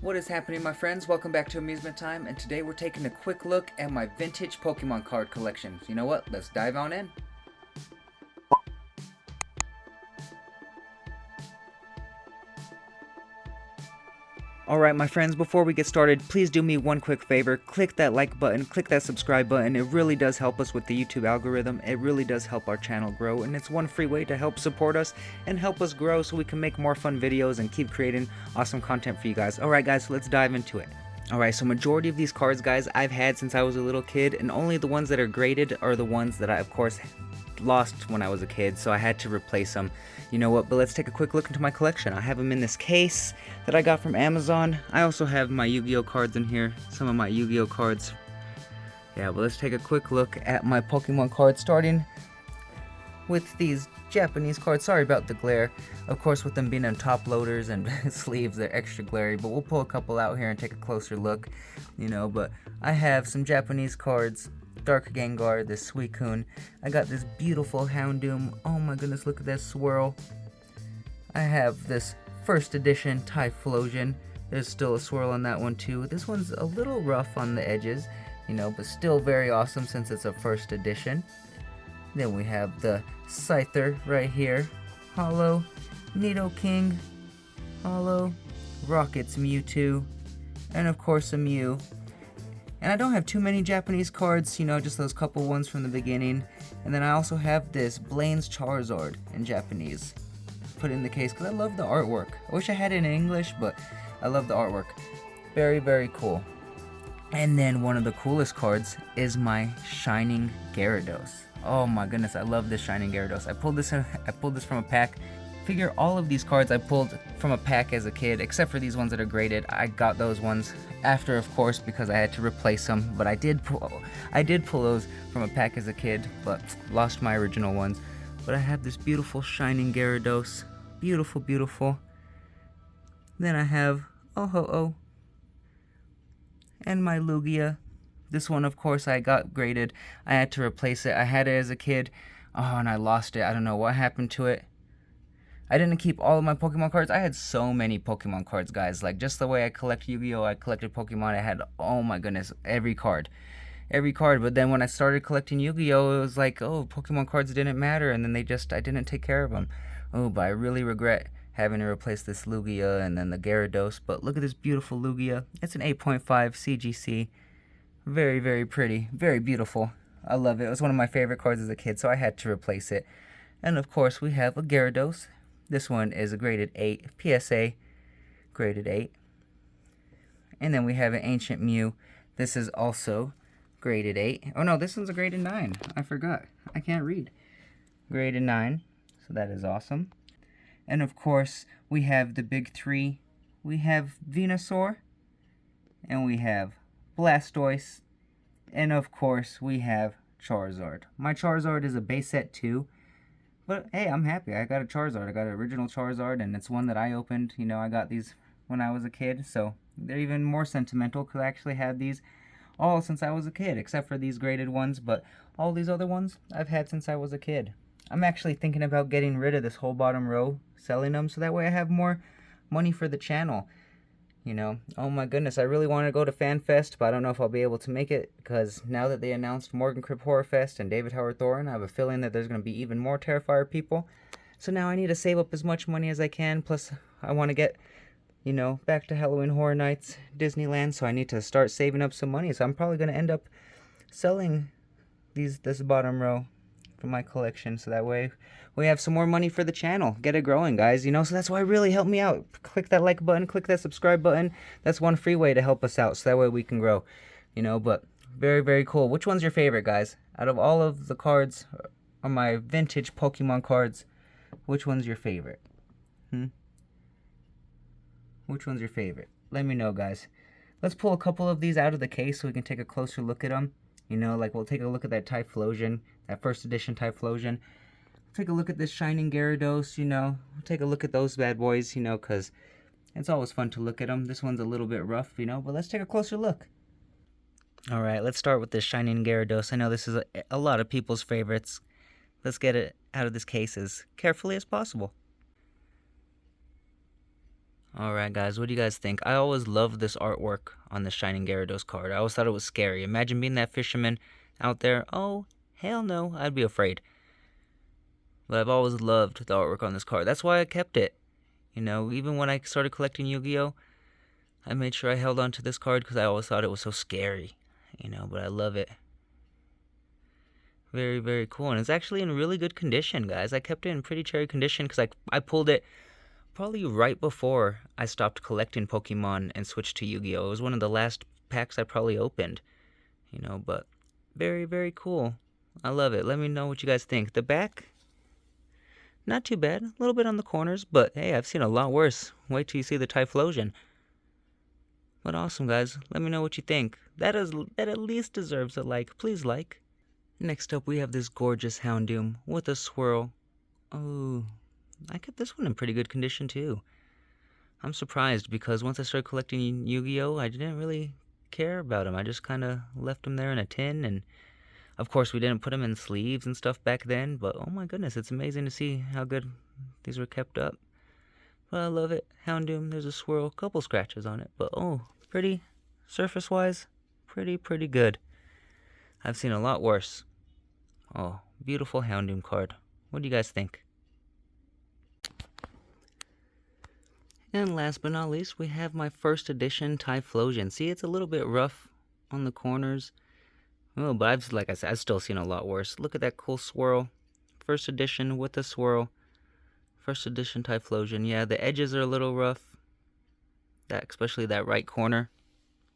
What is happening, my friends? Welcome back to Amusement Time, and today we're taking a quick look at my vintage Pokemon card collection. You know what? Let's dive on in. Alright my friends, before we get started, please do me one quick favor. Click that like button, click that subscribe button. It really does help us with the YouTube algorithm. It really does help our channel grow, and it's one free way to help support us and help us grow so we can make more fun videos and keep creating awesome content for you guys. Alright guys, so let's dive into it. Alright, so majority of these cards, guys, I've had since I was a little kid, and only the ones that are graded are the ones that I, of course, lost when I was a kid, so I had to replace them. You know what, but let's take a quick look into my collection. I have them in this case that I got from Amazon. I also have my Yu-Gi-Oh cards in here, some of my Yu-Gi-Oh cards. Yeah, but let's take a quick look at my Pokemon cards, starting with these Japanese cards. Sorry about the glare. Of course, with them being on Toploaders and sleeves, they're extra glary, but we'll pull a couple out here and take a closer look, you know. But I have some Japanese cards. Dark Gengar, this Suicune. I got this beautiful Houndoom. Oh my goodness, look at that swirl. I have this first edition Typhlosion. There's still a swirl on that one too. This one's a little rough on the edges, you know, but still very awesome since it's a first edition. Then we have the Scyther right here. Hollow, Nidoking, Hollow, Rocket's Mewtwo, and of course a Mew. And I don't have too many Japanese cards, you know, just those couple ones from the beginning. And then I also have this Blaine's Charizard in Japanese. Put it in the case because I love the artwork. I wish I had it in English, but I love the artwork. Very, very cool. And then one of the coolest cards is my Shining Gyarados. Oh my goodness, I love this Shining Gyarados. I pulled this from a pack. Figure all of these cards I pulled from a pack as a kid, except for these ones that are graded. I got those ones after, of course, because I had to replace them. But I did pull those from a pack as a kid, but lost my original ones. But I have this beautiful Shining Gyarados, beautiful, beautiful. Then I have Oh-Ho-Oh and my Lugia. This one, of course, I got graded. I had to replace it. I had it as a kid. Oh, and I lost it. I don't know what happened to it. I didn't keep all of my Pokemon cards. I had so many Pokemon cards, guys. Like, just the way I collect Yu-Gi-Oh! I collected Pokemon. I had, oh my goodness, every card. Every card. But then when I started collecting Yu-Gi-Oh! It was like, oh, Pokemon cards didn't matter. And then I didn't take care of them. Oh, but I really regret having to replace this Lugia and then the Gyarados. But look at this beautiful Lugia. It's an 8.5 CGC. Very, very pretty. Very beautiful. I love it. It was one of my favorite cards as a kid, so I had to replace it. And of course, we have a Gyarados. This one is a graded 8, PSA graded 8. And then we have an Ancient Mew. This is also graded 8. Oh no, this one's a graded 9. I forgot. I can't read. Graded 9. So that is awesome. And of course, we have the big three. We have Venusaur. And we have Blastoise. And of course, we have Charizard. My Charizard is a base set 2. But hey, I'm happy. I got a Charizard. I got an original Charizard, and it's one that I opened. You know, I got these when I was a kid, so they're even more sentimental because I actually had these all since I was a kid, except for these graded ones. But all these other ones I've had since I was a kid. I'm actually thinking about getting rid of this whole bottom row, selling them, so that way I have more money for the channel. You know, oh my goodness, I really want to go to FanFest, but I don't know if I'll be able to make it, because now that they announced Morgan Cribb Horror Fest and David Howard Thorin, I have a feeling that there's going to be even more Terrifier people. So now I need to save up as much money as I can, plus I want to get, you know, back to Halloween Horror Nights, Disneyland, so I need to start saving up some money. So I'm probably going to end up selling this bottom row from my collection, so that way we have some more money for the channel. Get it growing, guys, you know. So that's why really help me out. Click that like button, click that subscribe button. That's one free way to help us out, so that way we can grow, you know. But very, very cool. Which one's your favorite, guys? Out of all of the cards on my vintage Pokemon cards, which one's your favorite? Which one's your favorite? Let me know, guys. Let's pull a couple of these out of the case so we can take a closer look at them. You know, like we'll take a look at that Typhlosion, that first edition Typhlosion. Take a look at this Shining Gyarados, you know. Take a look at those bad boys, you know, because it's always fun to look at them. This one's a little bit rough, you know, but let's take a closer look. Alright, let's start with this Shining Gyarados. I know this is a lot of people's favorites. Let's get it out of this case as carefully as possible. Alright guys, what do you guys think? I always loved this artwork on the Shining Gyarados card. I always thought it was scary. Imagine being that fisherman out there. Oh, hell no, I'd be afraid. But I've always loved the artwork on this card. That's why I kept it. You know, even when I started collecting Yu-Gi-Oh, I made sure I held on to this card because I always thought it was so scary. You know, but I love it. Very, very cool. And it's actually in really good condition, guys. I kept it in pretty cherry condition because I pulled it probably right before I stopped collecting Pokemon and switched to Yu-Gi-Oh! It was one of the last packs I probably opened. You know, but very, very cool. I love it. Let me know what you guys think. The back, not too bad. A little bit on the corners, but hey, I've seen a lot worse. Wait till you see the Typhlosion. But awesome, guys. Let me know what you think. That at least deserves a like. Please like. Next up, we have this gorgeous Houndoom with a swirl. Oh, I kept this one in pretty good condition too. I'm surprised because once I started collecting Yu-Gi-Oh, I didn't really care about them. I just kind of left them there in a tin, and of course we didn't put them in sleeves and stuff back then, but oh my goodness, it's amazing to see how good these were kept up. But I love it. Houndoom, there's a swirl, couple scratches on it, but oh, pretty, surface-wise, pretty good. I've seen a lot worse. Oh, beautiful Houndoom card. What do you guys think? And last but not least, we have my first edition Typhlosion. See, it's a little bit rough on the corners. Oh, but like I said, I've still seen a lot worse. Look at that cool swirl. First edition with the swirl. First edition Typhlosion. Yeah, the edges are a little rough. Especially that right corner.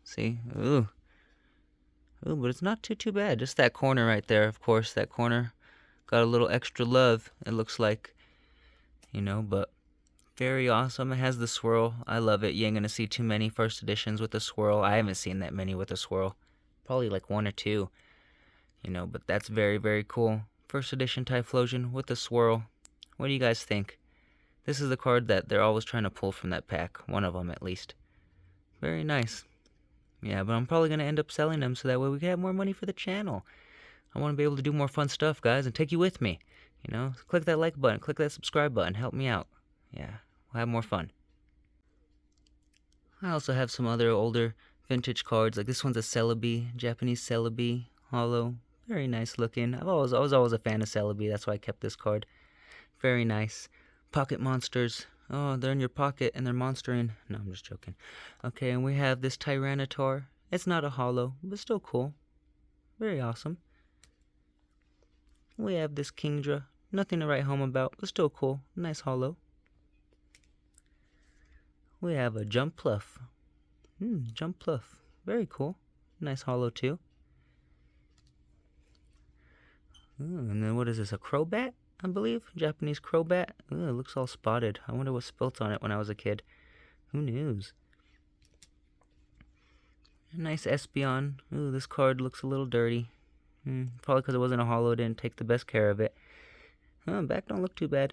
See? Ooh. Ooh, but it's not too bad. Just that corner right there, of course. That corner got a little extra love, it looks like. You know, but very awesome. It has the swirl. I love it. You ain't gonna see too many first editions with the swirl. I haven't seen that many with the swirl. Probably like 1 or 2. You know, but that's very cool. First edition Typhlosion with the swirl. What do you guys think? This is the card that they're always trying to pull from that pack. One of them, at least. Very nice. Yeah, but I'm probably going to end up selling them so that way we can have more money for the channel. I want to be able to do more fun stuff, guys, and take you with me. You know, click that like button, click that subscribe button, help me out. Yeah, we'll have more fun. I also have some other older vintage cards, like this one's a Celebi, Japanese Celebi, hollow. Very nice looking. I was always a fan of Celebi, that's why I kept this card. Very nice. Pocket monsters. Oh, they're in your pocket and they're monstering. No, I'm just joking. Okay, and we have this Tyranitar. It's not a hollow, but still cool. Very awesome. We have this Kingdra. Nothing to write home about, but still cool. Nice hollow. We have a Jumpluff. Jumpluff. Very cool. Nice hollow too. And then what is this? A Crobat, I believe? Japanese Crobat. It looks all spotted. I wonder what spilt on it when I was a kid. Who knows? A nice Espeon. Ooh, this card looks a little dirty. Probably because it wasn't a hollow. Didn't take the best care of it. Back don't look too bad.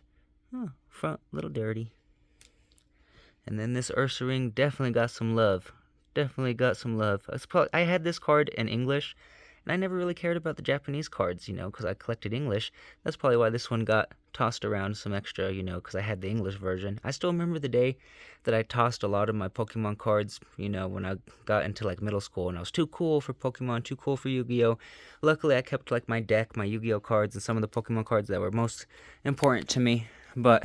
Front, a little dirty. And then this Ursaring definitely got some love. Definitely got some love. I had this card in English, and I never really cared about the Japanese cards, you know, because I collected English. That's probably why this one got tossed around some extra, you know, because I had the English version. I still remember the day that I tossed a lot of my Pokemon cards, you know, when I got into, like, middle school, and I was too cool for Pokemon, too cool for Yu-Gi-Oh! Luckily, I kept, like, my deck, my Yu-Gi-Oh! Cards, and some of the Pokemon cards that were most important to me, but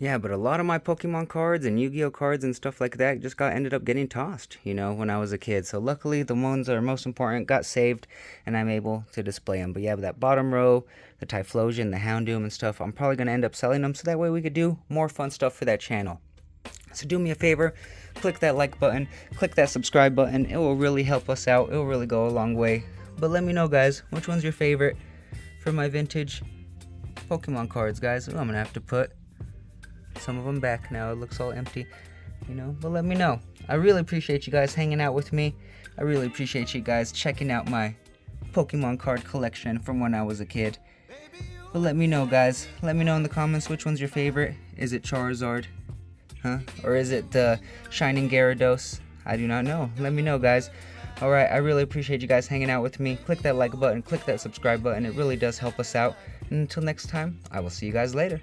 yeah, but a lot of my Pokemon cards and Yu-Gi-Oh! Cards and stuff like that just ended up getting tossed, you know, when I was a kid. So luckily, the ones that are most important got saved, and I'm able to display them. But yeah, that bottom row, the Typhlosion, the Houndoom and stuff, I'm probably going to end up selling them so that way we could do more fun stuff for that channel. So do me a favor, click that like button, click that subscribe button. It will really help us out. It will really go a long way. But let me know, guys, which one's your favorite for my vintage Pokemon cards, guys. Ooh, I'm going to have to put some of them back now. It looks all empty, you know, but let me know. I really appreciate you guys hanging out with me. I really appreciate you guys checking out my Pokemon card collection from when I was a kid. But let me know, guys. Let me know in the comments which one's your favorite. Is it Charizard? Or is it the Shining Gyarados? I do not know. Let me know, guys. Alright, I really appreciate you guys hanging out with me. Click that like button, click that subscribe button. It really does help us out. And until next time, I will see you guys later.